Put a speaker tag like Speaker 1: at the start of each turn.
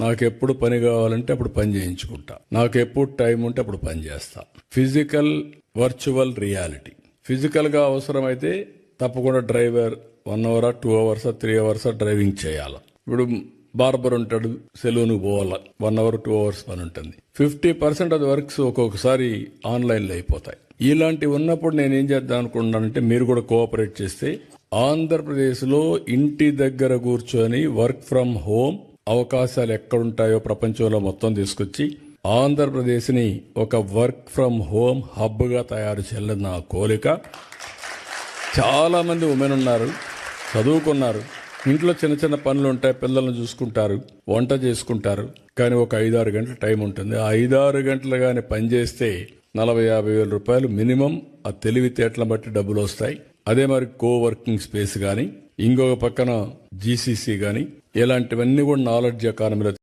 Speaker 1: నాకు ఎప్పుడు పని కావాలంటే అప్పుడు పని చేయించుకుంటా, నాకు ఎప్పుడు టైం ఉంటే అప్పుడు పని చేస్తా. Physical virtual reality. ఫిజికల్ గా అవసరమైతే తప్పకుండా driver 1 hour 2 hours 3 hours driving చేయాలి. ఇప్పుడు బార్బర్ ఉంటాడు, సెలూన్ పోవాలా, 1 hour 2 hours పని ఉంటుంది. 50% ఆఫ్ వర్క్స్ ఒక్కొక్కసారి ఆన్లైన్లో అయిపోతాయి. ఇలాంటివి ఉన్నప్పుడు నేను ఏం చేద్దాం అనుకుంటున్నానంటే మీరు కూడా కోఆపరేట్ చేస్తే ఆంధ్రప్రదేశ్లో ఇంటి దగ్గర కూర్చొని వర్క్ ఫ్రం హోమ్ అవకాశాలు ఎక్కడుంటాయో ప్రపంచంలో మొత్తం తీసుకొచ్చి ఆంధ్రప్రదేశ్ని ఒక వర్క్ ఫ్రం హోమ్ హబ్గా తయారు చేయాలని నా కోరిక. చాలా మంది ఉమెన్ ఉన్నారు, చదువుకున్నారు, ఇంట్లో చిన్న చిన్న పనులు ఉంటాయి, పిల్లల్ని చూసుకుంటారు, వంట చేసుకుంటారు, కానీ ఒక 5-6 గంటల టైం ఉంటుంది. ఆ 5-6 గంటలు కానీ పనిచేస్తే 40,000-50,000 రూపాయలు మినిమం ఆ తెలివితేటలను బట్టి డబ్బులు వస్తాయి. అదే మరి కోవర్కింగ్ స్పేస్ కానీ, ఇంకొక పక్కన జీసీసీ కానీ, ఇలాంటివన్నీ కూడా నాలెడ్జ్ ఎకానమీలో